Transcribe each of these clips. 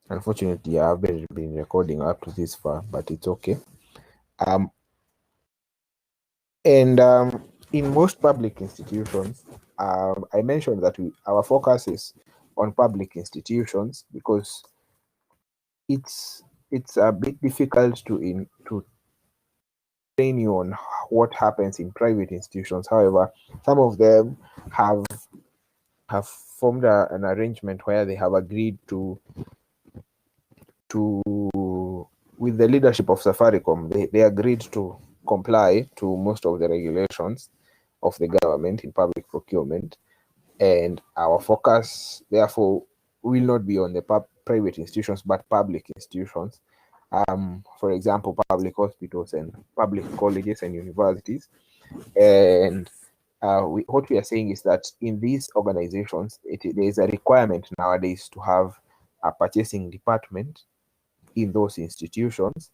Unfortunately, I haven't been recording up to this far, but it's okay. And in most public institutions, I mentioned that our focus is on public institutions because it's a bit difficult to train you on what happens in private institutions. However, some of them have formed an arrangement where they have agreed to with the leadership of Safaricom. They agreed to comply to most of the regulations of the government in public procurement, and our focus therefore will not be on the private institutions but public institutions. For example, public hospitals and public colleges and universities. And what we are saying is that in these organizations, there is a requirement nowadays to have a purchasing department in those institutions.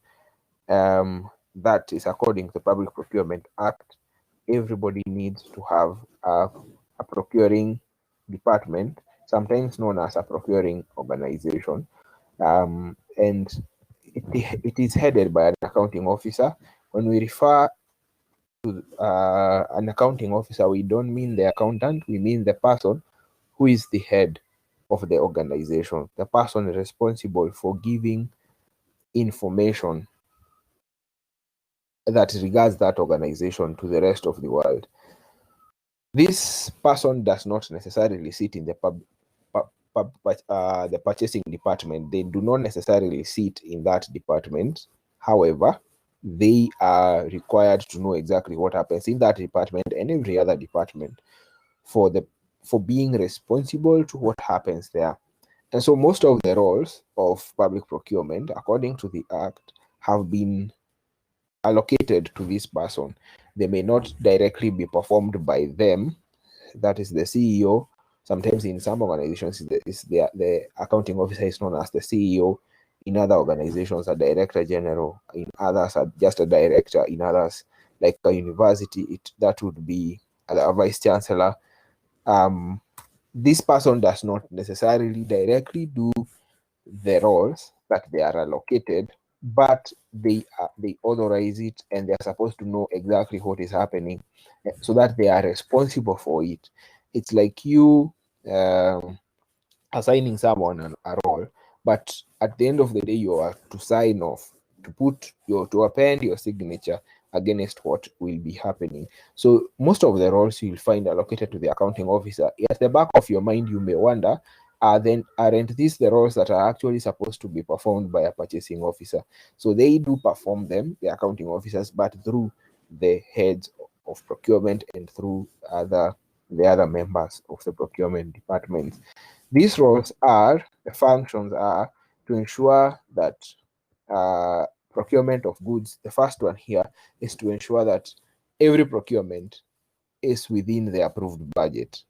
That is according to the Public Procurement Act. Everybody needs to have a procuring department, sometimes known as a procuring organization. And it is headed by an accounting officer. When we refer to an accounting officer, we don't mean the accountant, we mean the person who is the head of the organization, the person responsible for giving information that regards that organization to the rest of the world. This person does not necessarily sit in the the purchasing department. They do not necessarily sit in that department. However, they are required to know exactly what happens in that department and every other department for being responsible to what happens there. And so most of the roles of public procurement, according to the Act, have been allocated to this person. They may not directly be performed by them, that is the CEO. Sometimes in some organizations, the accounting officer is known as the CEO. In other organizations, a director general. In others, just a director. In others, like a university, that would be a vice chancellor. This person does not necessarily directly do the roles that they are allocated, but they authorize it, and they are supposed to know exactly what is happening, so that they are responsible for it. It's like you assigning someone a role, but at the end of the day, you are to sign off, to append your signature against what will be happening. So most of the roles you'll find allocated to the accounting officer. At the back of your mind, you may wonder, aren't these the roles that are actually supposed to be performed by a purchasing officer? So they do perform them, the accounting officers, but through the heads of procurement and through the other members of the procurement department. These roles the functions are to ensure that procurement of goods. The first one here is to ensure that every procurement is within the approved budget.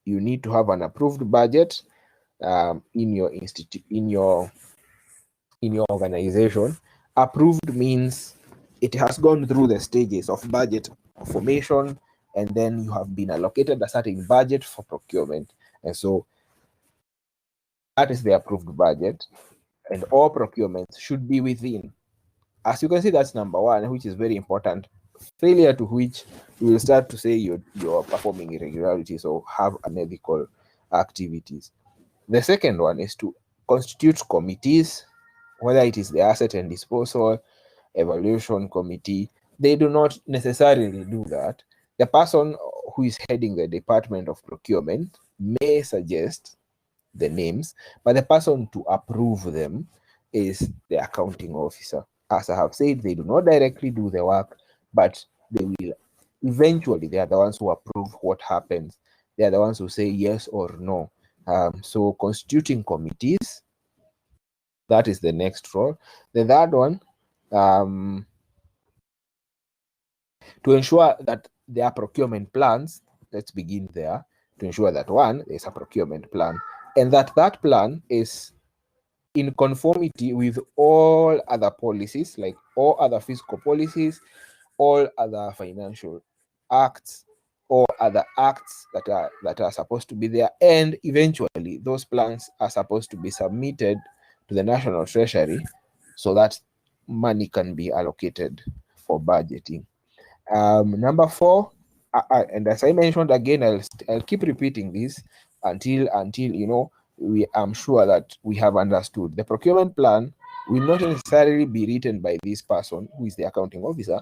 You need to have an approved budget in your organization. Approved means it has gone through the stages of budget formation, and then you have been allocated a certain budget for procurement. And so that is the approved budget, and all procurements should be within. As you can see, that's number one, which is very important. Failure to which you will start to say you're performing irregularities or have unethical activities. The second one is to constitute committees, whether it is the asset and disposal, evaluation committee. They do not necessarily do that. The person who is heading the department of procurement may suggest the names, but the person to approve them is the accounting officer. As I have said, they do not directly do the work, but they will eventually, they are the ones who approve what happens. They are the ones who say yes or no. So constituting committees, that is the next role. The third one, to ensure that there are procurement plans. Let's begin there. To ensure that one, there's a procurement plan, and that plan is in conformity with all other policies, like all other fiscal policies, all other financial acts, or other acts that are supposed to be there, and eventually those plans are supposed to be submitted to the National Treasury so that money can be allocated for budgeting. Number 4, and as I mentioned again, I'll keep repeating this until I'm sure that we have understood. The procurement plan will not necessarily be written by this person who is the accounting officer,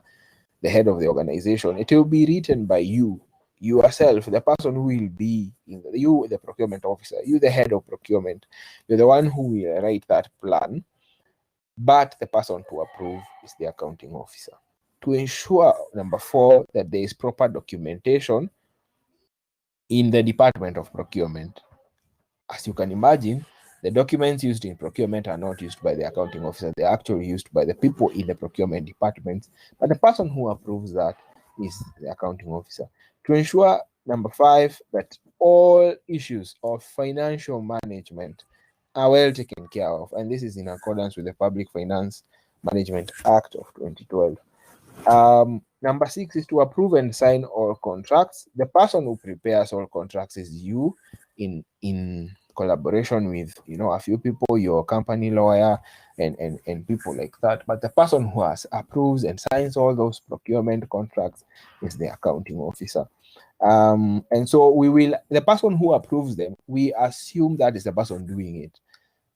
the head of the organization. It will be written by you yourself, the person who will be you, the procurement officer, you, the head of procurement. You're the one who will write that plan, but the person to approve is the accounting officer. To ensure, number 4, that there is proper documentation in the Department of Procurement. As you can imagine, the documents used in procurement are not used by the accounting officer. They're actually used by the people in the procurement department, but the person who approves that is the accounting officer. To ensure, number 5, that all issues of financial management are well taken care of, and this is in accordance with the Public Finance Management Act of 2012. Number 6 is to approve and sign all contracts. The person who prepares all contracts is you, in collaboration with a few people, your company lawyer and people like that. But the person who approves and signs all those procurement contracts is the accounting officer. And so the person who approves them, we assume that is the person doing it.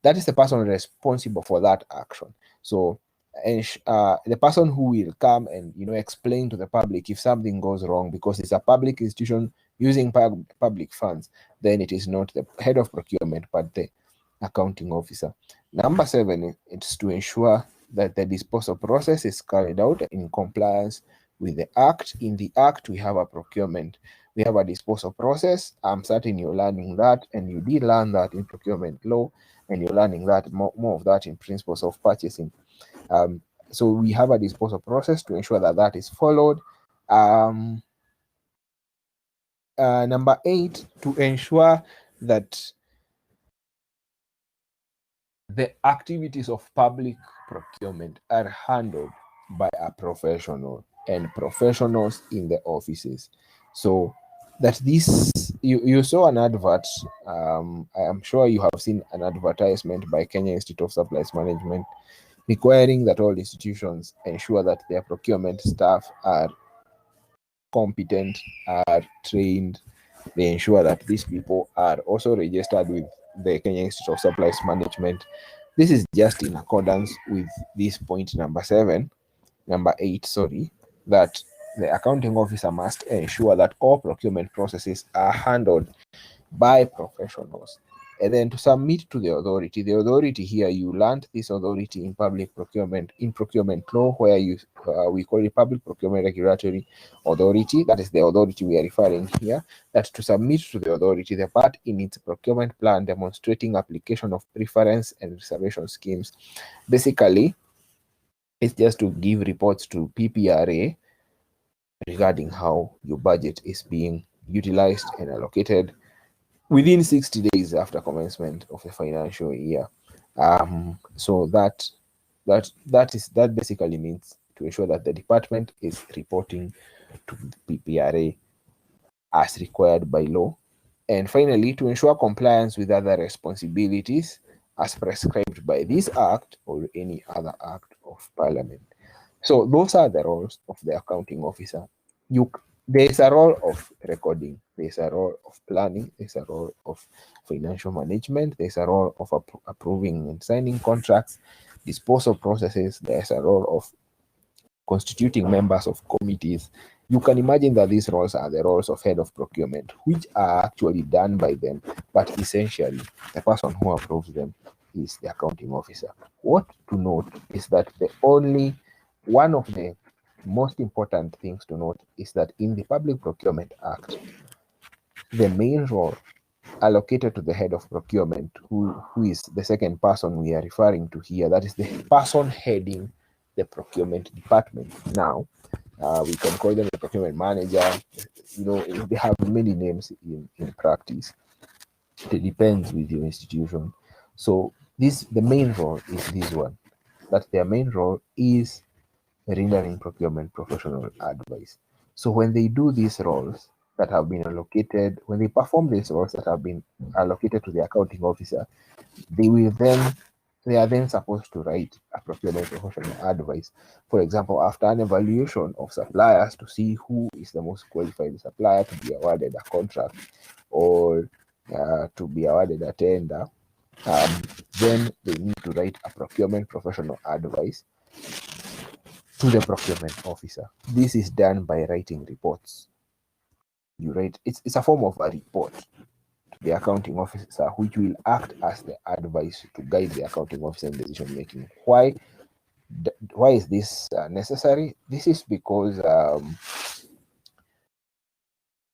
That is the person responsible for that action. So the person who will come and explain to the public if something goes wrong, because it's a public institution using public funds, then it is not the head of procurement but the accounting officer. Number 7 is to ensure that the disposal process is carried out in compliance with the Act. In the Act, we have a procurement, we have a disposal process. I'm certain you're learning that, and you did learn that in procurement law, and you're learning that more of that in principles of purchasing. So we have a disposal process to ensure that that is followed. Number 8, to ensure that the activities of public procurement are handled by a professional and professionals in the offices. So that you saw an advert. I am sure you have seen an advertisement by Kenya Institute of Supplies Management requiring that all institutions ensure that their procurement staff are competent, are trained. They ensure that these people are also registered with the Kenya Institute of Supplies Management. This is just in accordance with this point number 8, that the accounting officer must ensure that all procurement processes are handled by professionals. And then to submit to the authority here, you learned this authority in public procurement, in procurement law, where we call it Public Procurement Regulatory Authority. That is the authority we are referring here. That to submit to the authority the part in its procurement plan demonstrating application of preference and reservation schemes. Basically, it's just to give reports to PPRA regarding how your budget is being utilized and allocated within 60 days after commencement of the financial year. So that basically means to ensure that the department is reporting to PPRA as required by law. And finally, to ensure compliance with other responsibilities as prescribed by this act or any other act of parliament. So those are the roles of the accounting officer. There is a role of recording, there is a role of planning, there is a role of financial management, there is a role of approving and signing contracts, disposal processes, there is a role of constituting members of committees. You can imagine that these roles are the roles of head of procurement, which are actually done by them, but essentially the person who approves them is the accounting officer. What to note is that one of the most important things to note is that in the Public Procurement Act, the main role allocated to the head of procurement, who is the second person we are referring to here, that is the person heading the procurement department. Now, we can call them the procurement manager. They have many names in practice. It depends with your institution. So the main role is this one, that their main role is rendering procurement professional advice. So when they do these roles that have been allocated, when they perform these roles that have been allocated to the accounting officer, they will then They are then supposed to write a procurement professional advice. For example, after an evaluation of suppliers to see who is the most qualified supplier to be awarded a contract or to be awarded a tender, then they need to write a procurement professional advice to the procurement officer. This is done by writing reports. You write, it's a form of a report to the accounting officer, which will act as the advice to guide the accounting officer in decision making. Why is this necessary? This is because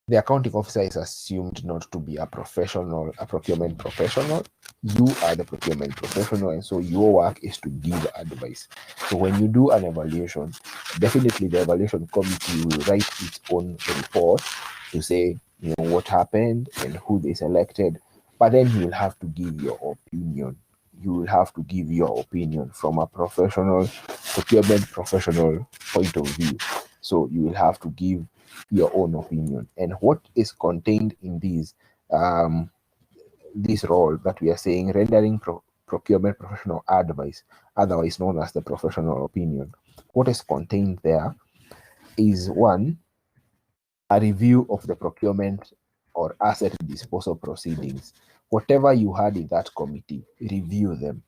the accounting officer is assumed not to be a professional, a procurement professional. You are the procurement professional, and so your work is to give advice. So when you do an evaluation, definitely the evaluation committee will write its own report to say, what happened and who they selected, but then you will have to give your opinion. You will have to give your opinion from a professional, procurement professional point of view. So you will have to give your own opinion. And what is contained in this role that we are saying, rendering procurement professional advice, otherwise known as the professional opinion, what is contained there is, one, a review of the procurement or asset disposal proceedings. Whatever you had in that committee, review them.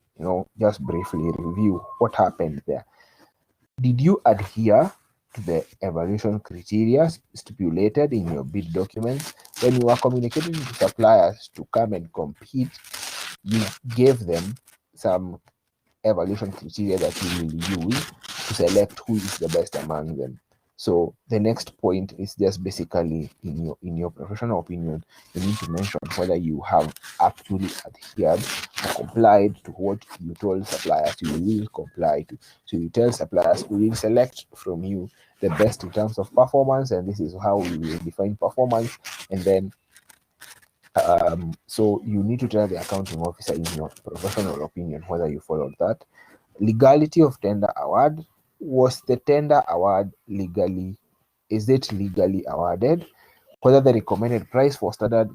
Just briefly review what happened there. Did you adhere to the evaluation criteria stipulated in your bid documents? When you are communicating to suppliers to come and compete, you gave them some evaluation criteria that you will use to select who is the best among them. So the next point is just basically in your professional opinion, you need to mention whether you have actually adhered or complied to what you told suppliers you will comply to. So you tell suppliers, we will select from you the best in terms of performance, and this is how we will define performance. And then so you need to tell the accounting officer in your professional opinion whether you followed that. Legality of tender award. Was the tender award legally? Is it legally awarded? Whether the recommended price for standard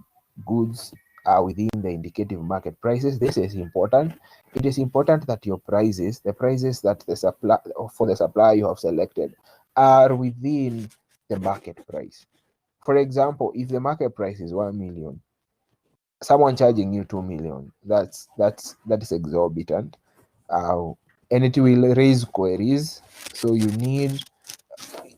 goods are within the indicative market prices. This is important. It is important that your prices, the prices that the supply for the supplier you have selected, are within the market price. For example, if the market price is 1 million, someone charging you 2 million, that is exorbitant, and it will raise queries. So you need,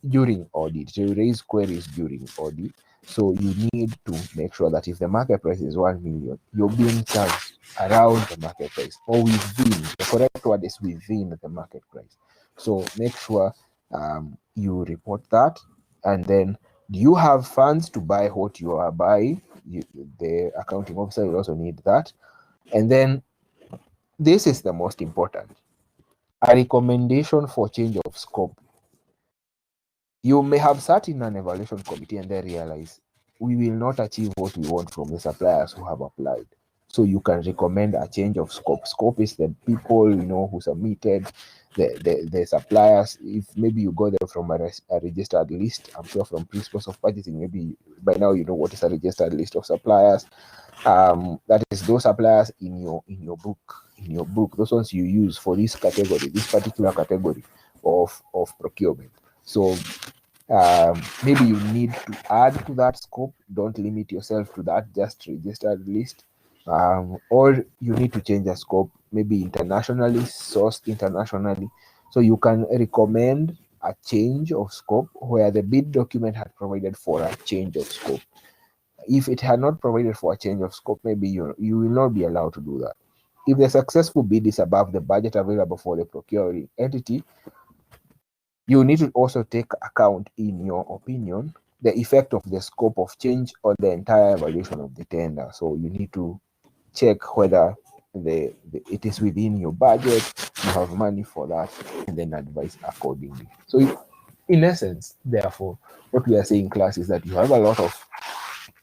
during audit, to raise queries during audit. So you need to make sure that if the market price is 1 million, you're being charged around the market price, or within. The correct word is within the market price. So make sure you report that. And then, do you have funds to buy what you are buying? The accounting officer will also need that. And then, this is the most important: a recommendation for change of scope. You may have sat in an evaluation committee and then realize we will not achieve what we want from the suppliers who have applied. So you can recommend a change of scope. Scope is the people who submitted, the suppliers. If maybe you got them from a registered list, I'm sure from principles of budgeting, maybe by now you know what is a registered list of suppliers. That is those suppliers in your book, those ones you use for this category, this particular category of procurement. So maybe you need to add to that scope. Don't limit yourself to that just registered list. Or you need to change the scope, maybe internationally, sourced internationally. So you can recommend a change of scope where the bid document had provided for a change of scope. If it had not provided for a change of scope, maybe you will not be allowed to do that. If the successful bid is above the budget available for the procuring entity, you need to also take account, in your opinion, the effect of the scope of change on the entire evaluation of the tender. So you need to check whether it is within your budget, you have money for that, and then advise accordingly. So in essence, therefore, what we are saying in class is that you have a lot of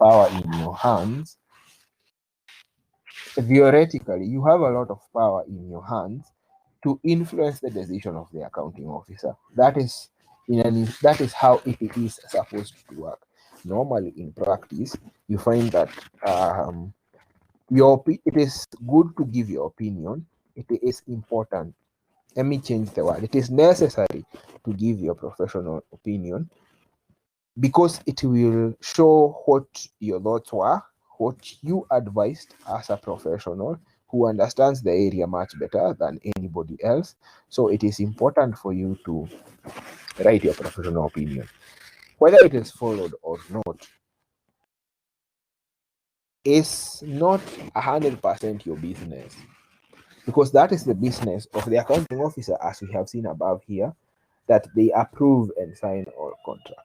power in your hands. Theoretically, you have a lot of power in your hands to influence the decision of the accounting officer. That is how it is supposed to work. Normally, in practice, you find that it is good to give your opinion, it is important. Let me change the word. It is necessary to give your professional opinion because it will show what your thoughts were, what you advised as a professional who understands the area much better than anybody else. So it is important for you to write your professional opinion. Whether it is followed or not is not 100% your business, because that is the business of the accounting officer, as we have seen above here, that they approve and sign all contracts.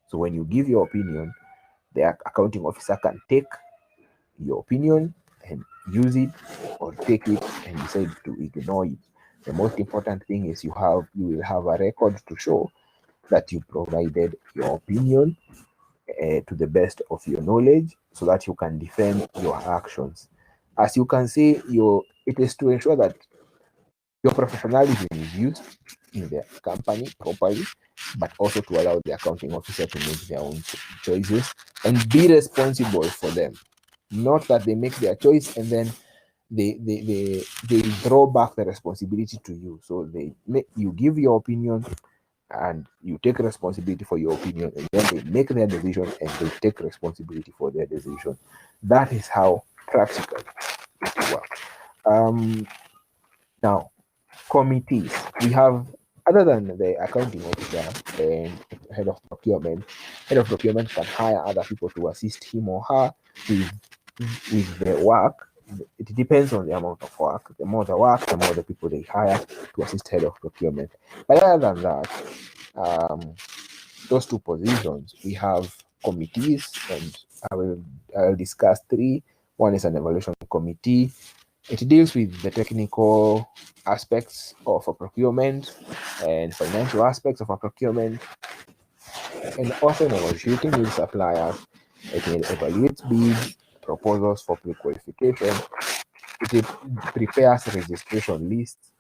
So when you give your opinion, the accounting officer can take your opinion and use it, or take it and decide to ignore it. The most important thing is you will have a record to show that you provided your opinion to the best of your knowledge, so that you can defend your actions. As you can see, it is to ensure that your professionalism is used in the company properly, but also to allow the accounting officer to make their own choices and be responsible for them. Not that they make their choice and then they throw back the responsibility to you. So you give your opinion and you take responsibility for your opinion, and then they make their decision and they take responsibility for their decision. That is how practical it works. Now, committees. We have, other than the accounting officer and head of procurement can hire other people to assist him or her with the work. It depends on the amount of work. The more the work, the more the people they hire to assist head of procurement. But other than that, those two positions, we have committees, and I'll discuss three. One is an evaluation committee. It deals with the technical aspects of a procurement and financial aspects of a procurement, and also negotiating with suppliers. It evaluates bids, proposals for pre-qualification. It prepares registration lists,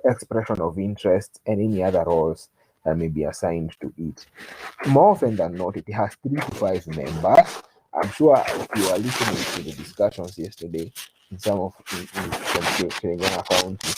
expression of interest, and any other roles that may be assigned to it. More often than not, it has 3 to 5 members. I'm sure if you are listening to the discussions yesterday in some of from Kenya County,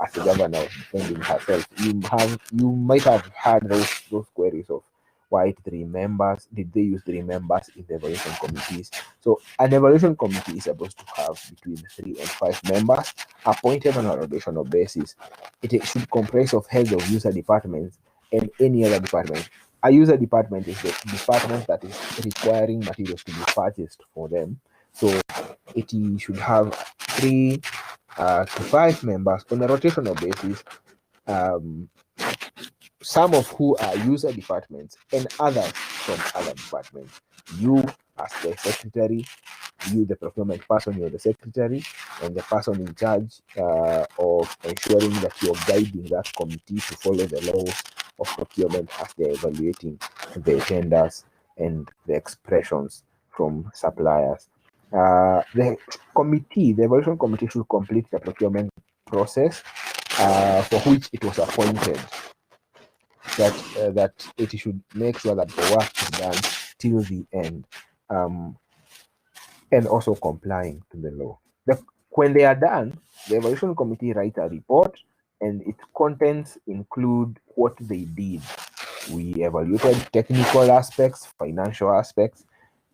as the governor was defending herself, you might have had those queries of why 3 members. Did they use 3 members in the evaluation committees? So an evaluation committee is supposed to have between 3 and 5 members appointed on a rotational basis. It should comprise of heads of user departments and any other department. A user department is the department that is requiring materials to be purchased for them. So it should have 3 to 5 members on a rotational basis, some of who are user departments and others from other departments. You as the secretary, you the procurement person, you're the secretary, and the person in charge of ensuring that you're guiding that committee to follow the laws of procurement as they're evaluating the tenders and the expressions from suppliers. The evaluation committee should complete the procurement process for which it was appointed. That it should make sure that the work is done till the end, and also complying to the law. When they are done, the evaluation committee writes a report, and its contents include what they did. We evaluated technical aspects, financial aspects.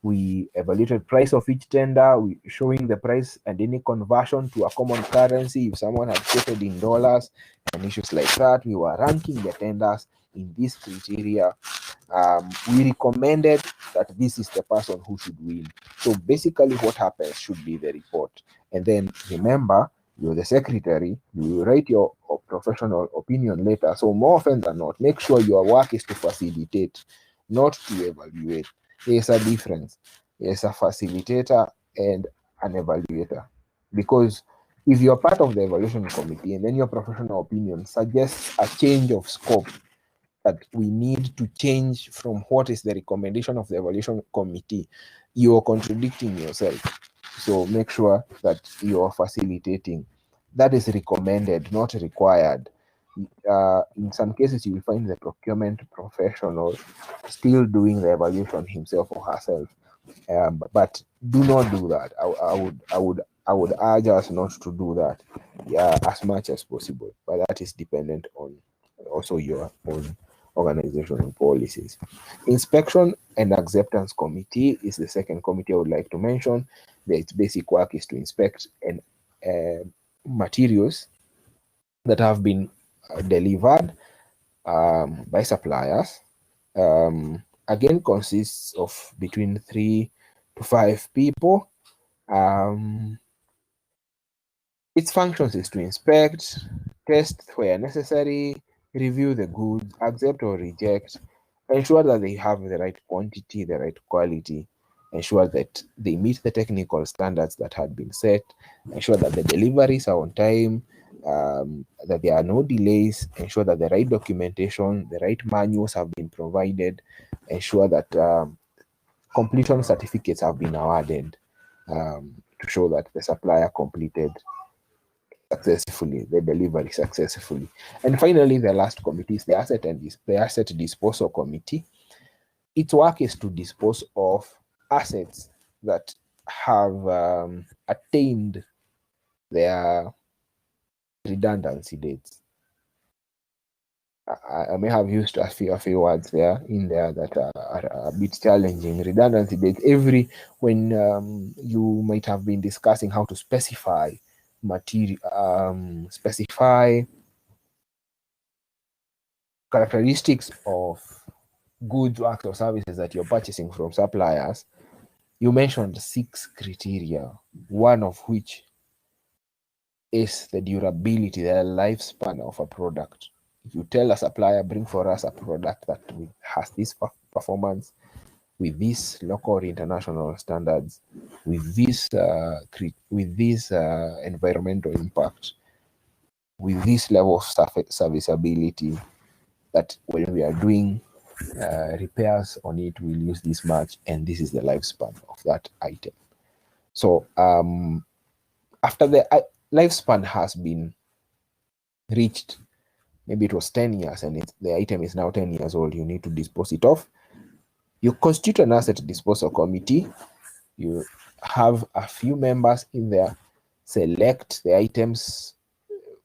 We evaluated price of each tender, showing the price and any conversion to a common currency. If someone had quoted in dollars and issues like that, we were ranking the tenders in this criteria. We recommended that this is the person who should win. So basically what happens should be the report. And then remember, you're the secretary, you will write your professional opinion later. So more often than not, make sure your work is to facilitate, not to evaluate. There's a difference. There's a facilitator and an evaluator. Because if you're part of the evaluation committee and then your professional opinion suggests a change of scope, that we need to change from what is the recommendation of the evaluation committee, you're contradicting yourself. So make sure that you're facilitating. That is recommended, not required. In some cases, you will find the procurement professional still doing the evaluation himself or herself. But do not do that. I would I would urge us not to do that, yeah, as much as possible. But that is dependent on also your own organizational policies. Inspection and Acceptance Committee is the second committee I would like to mention. Its basic work is to inspect and materials that have been delivered by suppliers. Again, consists of between 3 to 5 people. Its functions is to inspect, test where necessary, review the goods, accept or reject, ensure that they have the right quantity, the right quality, ensure that they meet the technical standards that had been set, ensure that the deliveries are on time, that there are no delays, ensure that the right documentation, the right manuals have been provided, ensure that completion certificates have been awarded to show that the supplier completed successfully, the delivery successfully. And finally, the last committee is the asset disposal committee. Its work is to dispose of assets that have attained their redundancy dates. I may have used a few words there that are a bit challenging. Redundancy dates. When you might have been discussing how to specify material, specify characteristics of goods, acts, or services that you're purchasing from suppliers. You mentioned 6 criteria, one of which is the durability, the lifespan of a product. If you tell a supplier, bring for us a product that has this performance, with these local or international standards, with this environmental impact, with this level of serviceability, that when we are doing repairs on it, we'll use this much, and this is the lifespan of that item. So after the lifespan has been reached, maybe it was 10 years and the item is now 10 years old, you need to dispose it off. You constitute an asset disposal committee. You have a few members in there, select the items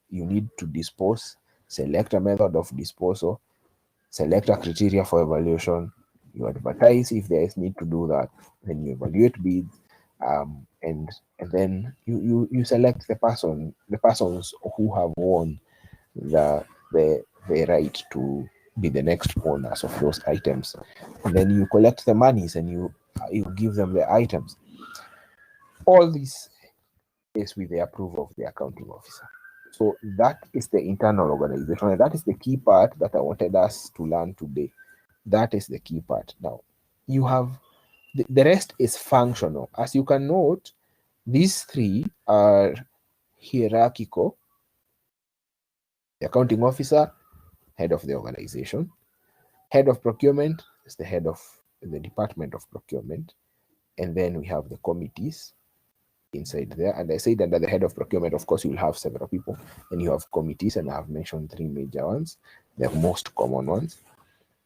you need to dispose, select a method of disposal, select a criteria for evaluation. You advertise if there is need to do that. Then you evaluate bids, and then you select the persons who have won the right to be the next owners of those items. And then you collect the monies and you give them the items. All this is with the approval of the accounting officer. So that is the internal organization, and that is the key part that I wanted us to learn today. That is the key part. Now, you have the rest is functional. As you can note, these 3 are hierarchical. The accounting officer, head of the organization. Head of procurement is the head of the department of procurement. And then we have the committees inside there. And I said under the head of procurement, of course, you'll have several people. And you have committees, and I've mentioned 3 major ones, the most common ones.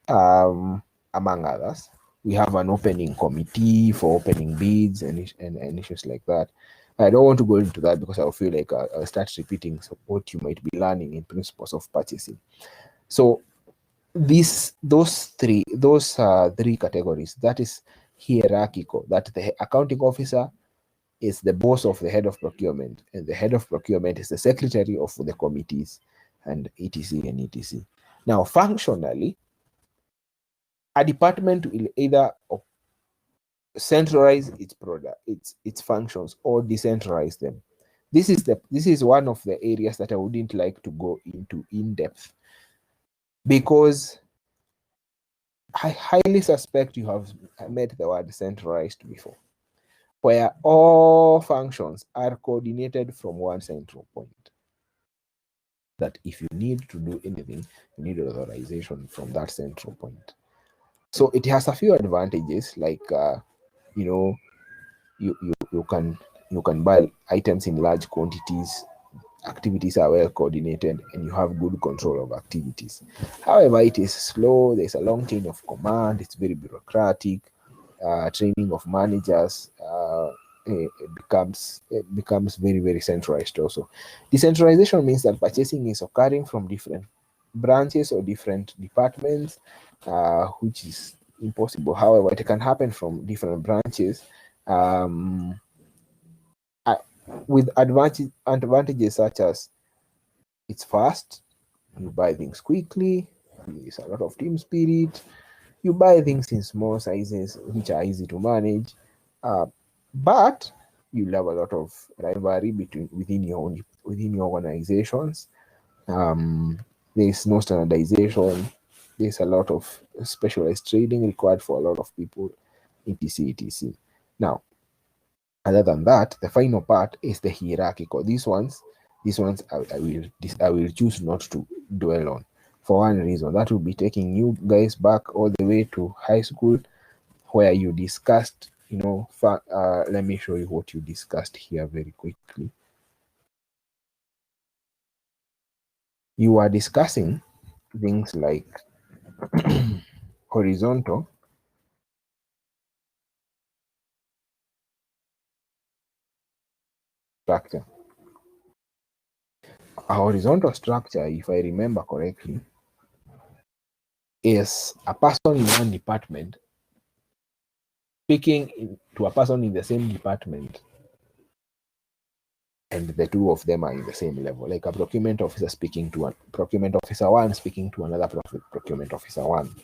Among others, we have an opening committee for opening bids and issues like that. I don't want to go into that because I feel like I'll start repeating what you might be learning in principles of purchasing. So those three categories, that is hierarchical, that the accounting officer is the boss of the head of procurement, and the head of procurement is the secretary of the committees, and etc and etc. Now, functionally, a department will either centralize its product, its functions, or decentralize them. This is one of the areas that I wouldn't like to go into in depth, because I highly suspect you have met the word centralized before, where all functions are coordinated from one central point. That if you need to do anything, you need authorization from that central point. So it has a few advantages, like you can buy items in large quantities, activities are well coordinated, and you have good control of activities. However, it is slow, there's a long chain of command, it's very bureaucratic, training of managers, becomes very, very centralized also. Decentralization means that purchasing is occurring from different branches or different departments, which is impossible. However, it can happen from different branches, um, uh, with advantages such as it's fast, you buy things quickly, there's a lot of team spirit, you buy things in small sizes which are easy to manage, but you'll have a lot of rivalry within your organizations. There is no standardization. There's a lot of specialized trading required for a lot of people, etc. Now, other than that, the final part is the hierarchical. These ones I will choose not to dwell on for one reason. That will be taking you guys back all the way to high school, where you discussed, let me show you what you discussed here very quickly. You are discussing things like horizontal structure. A horizontal structure, if I remember correctly, is a person in one department speaking to a person in the same department, and the two of them are in the same level, like a procurement officer speaking to a procurement officer one, speaking to another procurement officer one.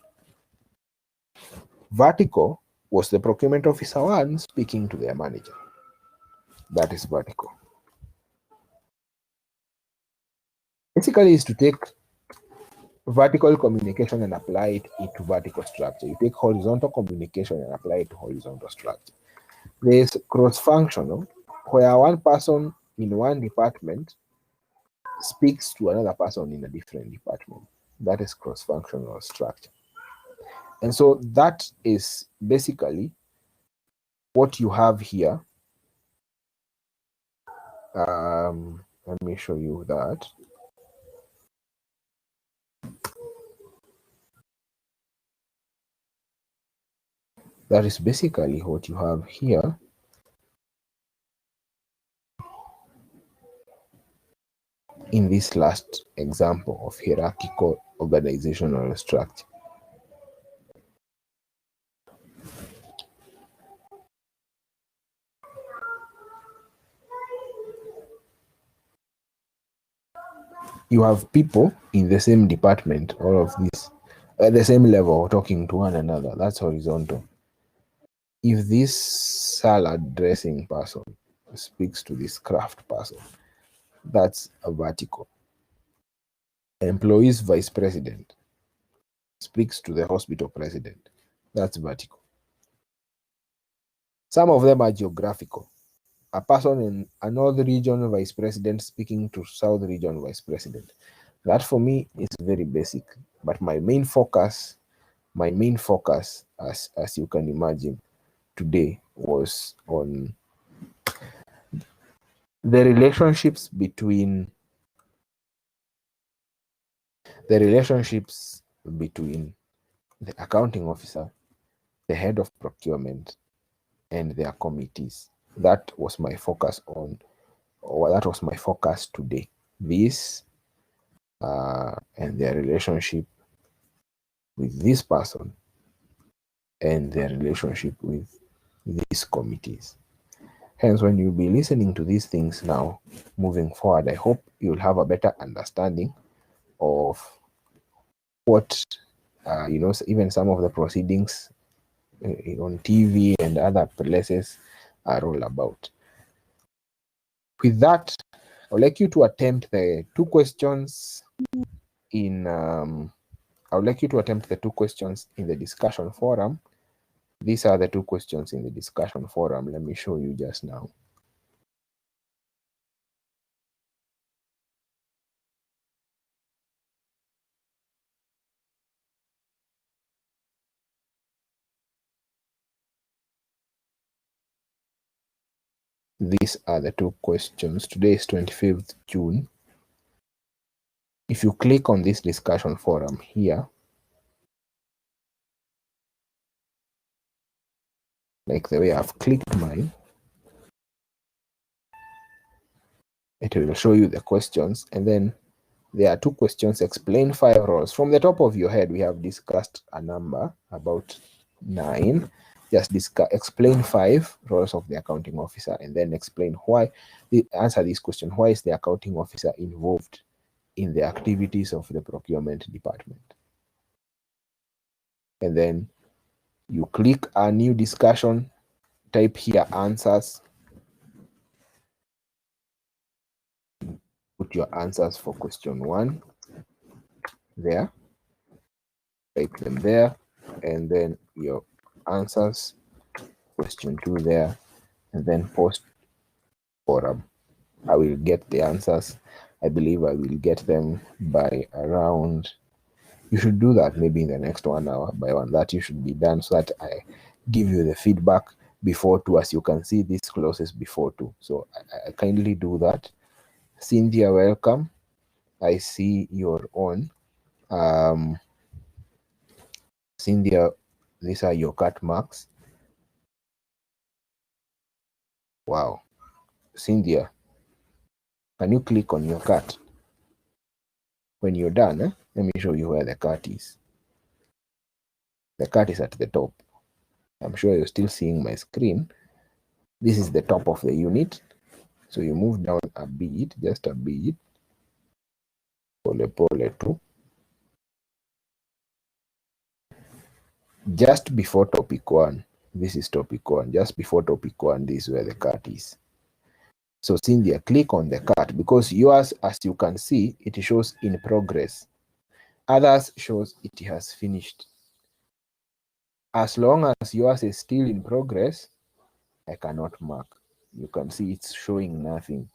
Vertical was the procurement officer one speaking to their manager. That is vertical. Basically, is to take vertical communication and apply it into vertical structure. You take horizontal communication and apply it to horizontal structure. There is cross-functional, where one person in one department speaks to another person in a different department. That is cross-functional structure. And so that is basically what you have here. Let me show you that. That is basically what you have here. In this last example of hierarchical organizational structure. You have people in the same department, all of this, at the same level, talking to one another. That's horizontal. If this salad dressing person speaks to this craft person, that's a vertical. Employees vice president speaks to the hospital president, that's vertical. Some of them are geographical. A person in a north region vice president speaking to south region vice president. That for me is very basic, but my main focus, as you can imagine, today was on the relationships between the accounting officer, the head of procurement, and their committees. That was my focus today. This and their relationship with this person and their relationship with these committees. Hence, when you'll be listening to these things now, moving forward, I hope you'll have a better understanding of what, even some of the proceedings on TV and other places are all about. With that, I'd like you to attempt the two questions in the discussion forum. These are the two questions in the discussion forum. Let me show you just now. These are the two questions. Today is 25th June. If you click on this discussion forum here, like the way I've clicked mine, it will show you the questions, and then there are 2 questions. Explain 5 roles. From the top of your head, we have discussed a number, about 9. Just explain 5 roles of the accounting officer, and then explain why. Answer this question: why is the accounting officer involved in the activities of the procurement department? And then you click a new discussion, type here answers, put your answers for question 1 there, type them there, and then your answers question 2 there, and then post forum. I will get the answers. I believe I will get them by around, you should do that maybe in the next 1 hour. By 1 that you should be done, so that I give you the feedback before 2. As you can see, this closes before 2, so I kindly do that. Cynthia, welcome. I see you're on. Cynthia, these are your cut marks. Wow. Cynthia, can you click on your cut? When you're done, let me show you where the cut is. The cut is at the top. I'm sure you're still seeing my screen. This is the top of the unit. So you move down a bit, just a bit. Pole pole too. Just before topic 1. This is topic 1. Just before topic 1, this is where the cut is. So Cynthia, click on the cut, because yours, as you can see, it shows in progress. Others shows it has finished. As long as yours is still in progress, I cannot mark. You can see it's showing nothing.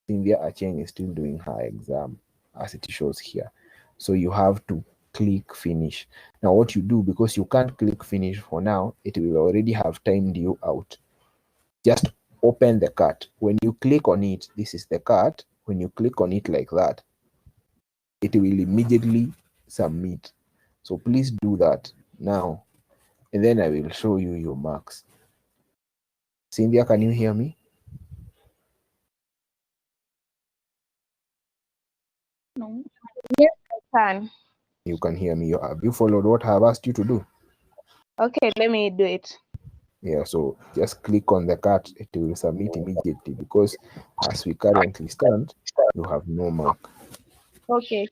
Cynthia Acheng is still doing her exam, as it shows here. So you have to click finish. Now what you do, because you can't click finish for now, it will already have timed you out. Just open the cut. When you click on it, this is the cut. When you click on it like that, it will immediately submit. So please do that now, and then I will show you your marks. Cynthia, can you hear me? No. Yes, I can. You can hear me. Have you followed what I have asked you to do? Okay, let me do it. Yeah, so just click on the cut. It will submit immediately, because as we currently stand, you have no mark. Okay.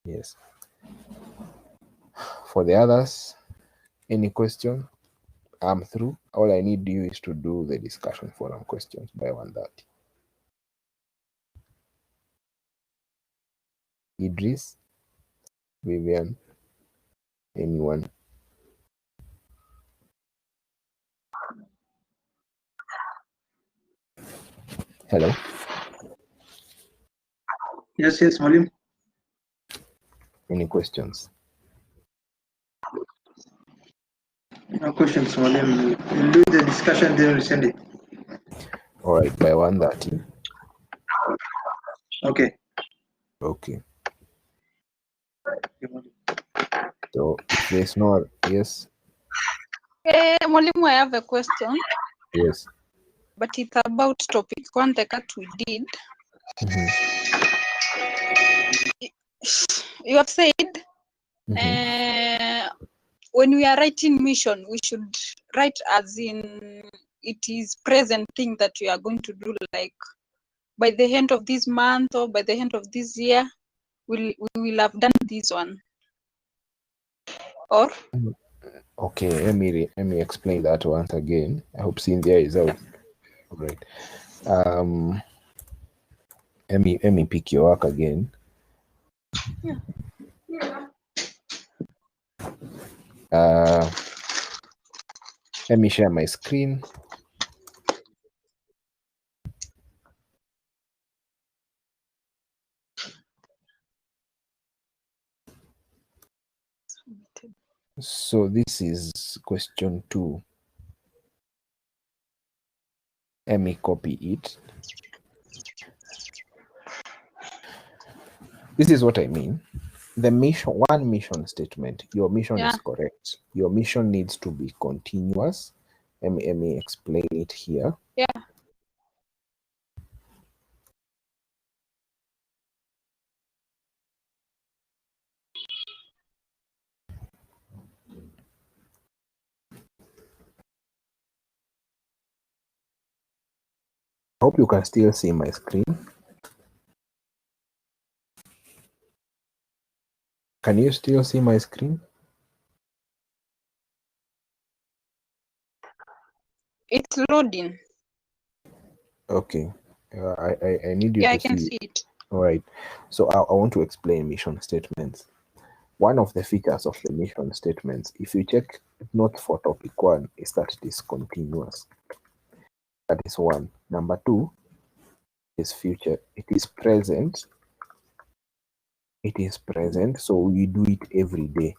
Yes. For the others, any question? I'm through. All I need you is to do the discussion forum questions by 1:30. Idris, Vivian, anyone? Hello? Yes, Malim. Any questions? No questions, Malim. We'll do the discussion, then we'll send it. All right, by 1:30. Okay. Okay. So if there's no, yes. Mwalimu, I have a question. Yes. But it's about topic 1, the cut we did. You have said when we are writing mission, we should write as in it is present thing that we are going to do, like by the end of this month or by the end of this year, we will have done this one. Or okay, let me explain that once again. I hope Cynthia is out. All right. Let me pick your work again. Let me share my screen. So this is question 2. Let me copy it. This is what I mean. The mission, 1 mission statement. Your mission is correct. Your mission needs to be continuous. Let me explain it here. Yeah. Hope you can still see my screen. Can you still see my screen? It's loading. Okay. I need you Yeah, to I can see. see it. All right. So I want to explain mission statements. One of the features of the mission statements, if you check note for topic 1, is that it is continuous. That is one. Number 2 is future. It is present. It is present. So we do it every day.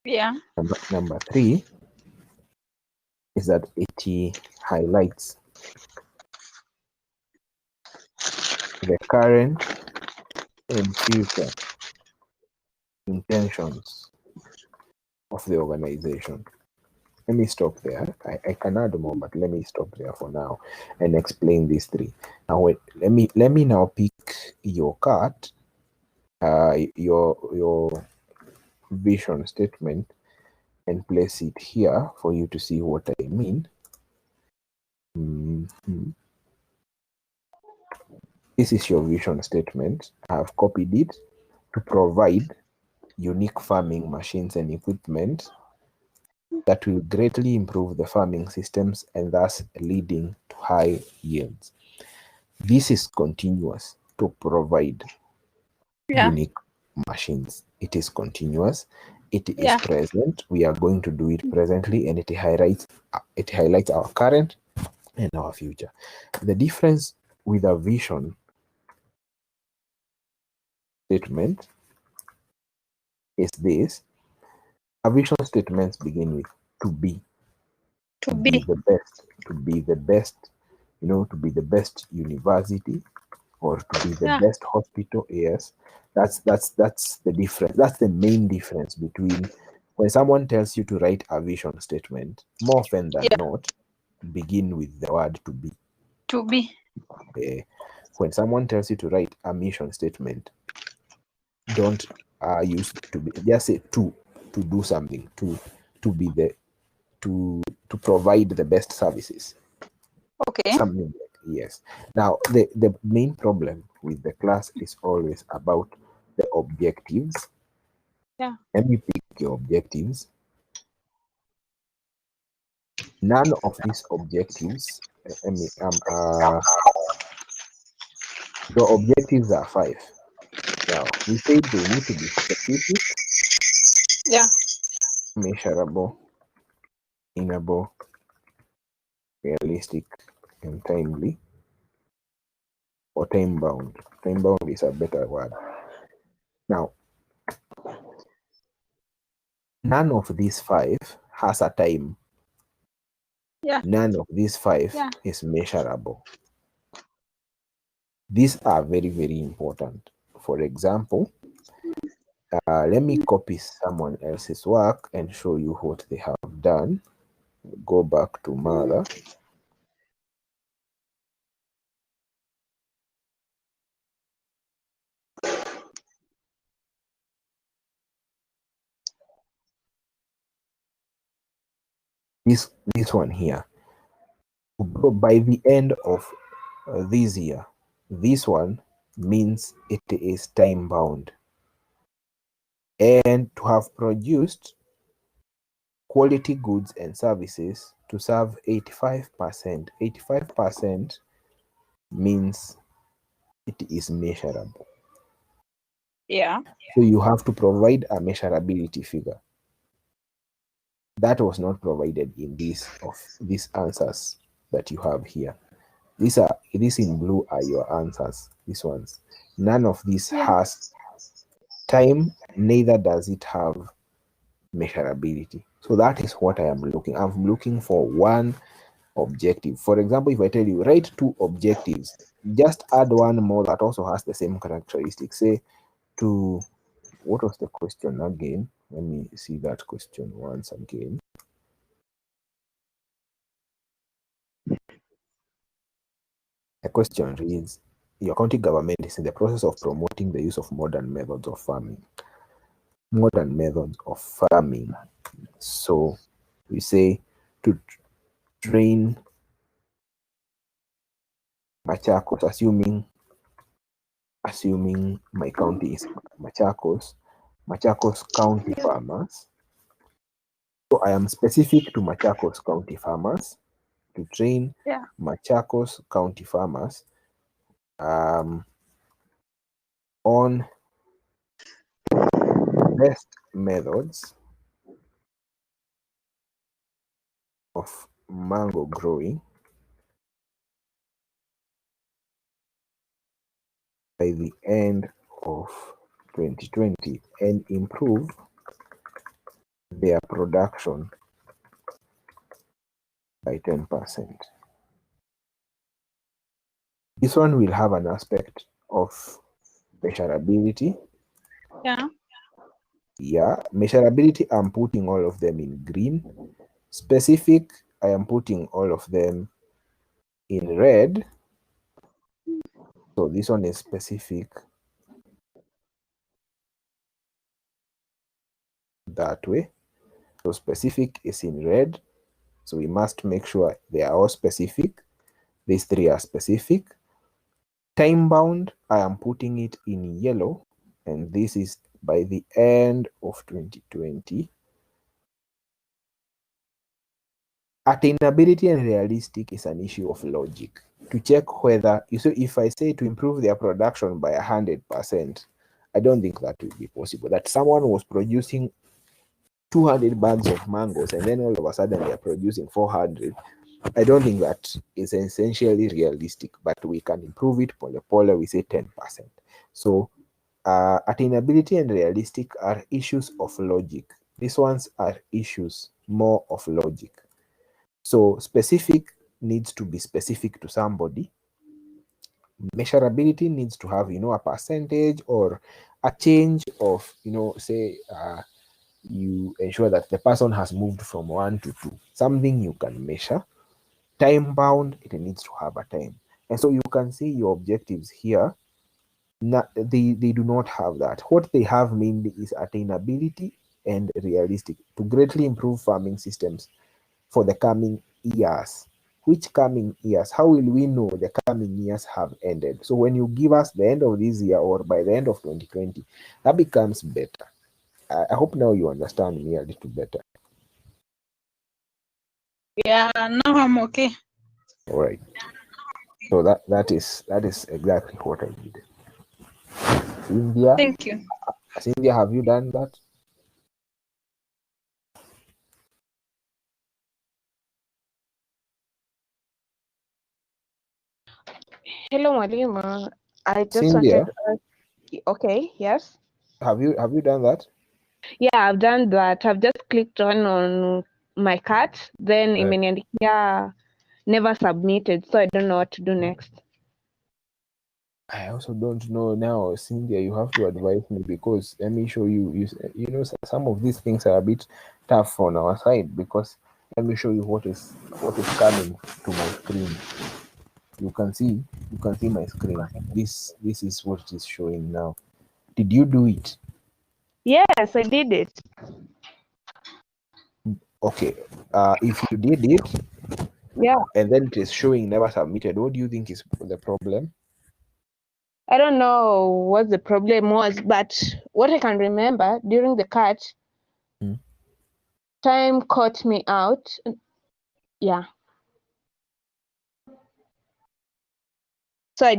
Yeah. Number 3 is that it highlights the current and future intentions of the organization. Let me stop there. I can add more, but let me stop there for now and explain these 3. Now wait, let me now pick your card, your vision statement, and place it here for you to see what I mean. This is your vision statement. I have copied it to provide unique farming machines and equipment that will greatly improve the farming systems and thus leading to high yields. This is continuous to provide unique machines. It is continuous. It is present. We are going to do it presently, and it highlights our current and our future. The difference with a vision statement is this. A vision statements begin with to be the best, to be the best, to be the best university, or to be the best hospital. Yes, that's the difference. That's the main difference between when someone tells you to write a vision statement, more often than not, begin with the word to be. To be. When someone tells you to write a mission statement, don't use to be. Just say to do something, to be the to provide the best services. Okay. Something like, yes. Now the main problem with the class is always about the objectives. Yeah. Let me pick your objectives. None of these objectives, the objectives are 5. Now we say they need to be specific, measurable, attainable, realistic, and timely, or time bound. Time bound is a better word. Now, none of these 5 has a time. None of these 5 is measurable. These are very, very important. For example, let me copy someone else's work and show you what they have done. Go back to Mother. This one here. By the end of this year, this one means it is time bound. And to have produced quality goods and services to serve 85%. 85% means it is measurable. Yeah. So you have to provide a measurability figure. That was not provided in these answers that you have here. These in blue are your answers. These ones. None of these has time, neither does it have measurability. So that is what I am looking. I'm looking for one objective. For example, if I tell you write 2 objectives, just add one more that also has the same characteristics. Say to, what was the question again? Let me see that question once again. The question reads, your county government is in the process of promoting the use of modern methods of farming. Modern methods of farming. So we say to train Machakos, assuming my county is Machakos County farmers. So I am specific to Machakos County farmers to train Machakos County farmers on best methods of mango growing by the end of 2020 and improve their production by 10%. This one will have an aspect of measurability. Yeah, measurability, I'm putting all of them in green. Specific, I am putting all of them in red. So this one is specific that way. So specific is in red. So we must make sure they are all specific. These three are specific. Time bound, I am putting it in yellow. And this is by the end of 2020. Attainability and realistic is an issue of logic. To check whether, so if I say to improve their production by 100%, I don't think that will be possible. That someone was producing 200 bags of mangoes and then all of a sudden they are producing 400. I don't think that is essentially realistic, but we can improve it. Pole, we say 10%. So attainability and realistic are issues of logic. These ones are issues more of logic. So specific needs to be specific to somebody. Measurability needs to have, a percentage or a change of, say, you ensure that the person has moved from 1 to 2. Something you can measure. Time bound, it needs to have a time. And so you can see your objectives here. They do not have that. What they have mainly is attainability and realistic to greatly improve farming systems for the coming years. Which coming years? How will we know the coming years have ended? So when you give us the end of this year or by the end of 2020, that becomes better. I hope now you understand me a little better. Yeah, now I'm okay. All right. So that is exactly what I needed. Cynthia, Thank you. Cynthia, have you done that? Hello, Mwalimu. I just Cynthia, wanted to ask. Okay, yes. have you done that? Yeah, I've done that. I've just clicked on my cart, then Right. imeniandikia never submitted, so I don't know what to do next. I also don't know now, Cynthia. You have to advise me because let me show you. Some of these things are a bit tough on our side because let me show you what is coming to my screen. You can see my screen. This is what it is showing now. Did you do it? Yes, I did it. Okay. If you did it, Yeah. and then it is showing never submitted, what do you think is the problem? I don't know what the problem was, but what I can remember during the cart, time caught me out. Yeah. So I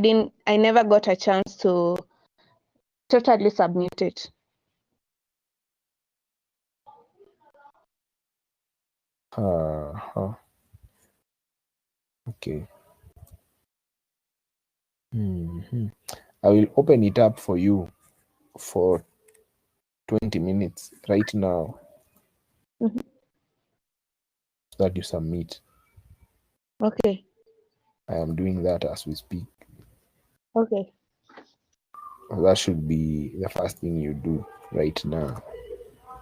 never got a chance to totally submit it. Okay. I will open it up for you for 20 minutes right now so that you submit. Okay. I am doing that as we speak. Okay. That should be the first thing you do right now.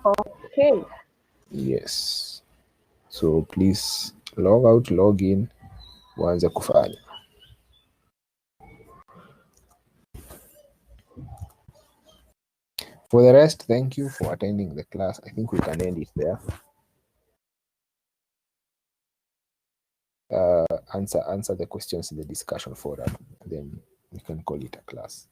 Okay. Yes. So please log out, log in, uanze kufanya. For the rest, thank you for attending the class. I think we can end it there. answer the questions in the discussion forum. Then we can call it a class.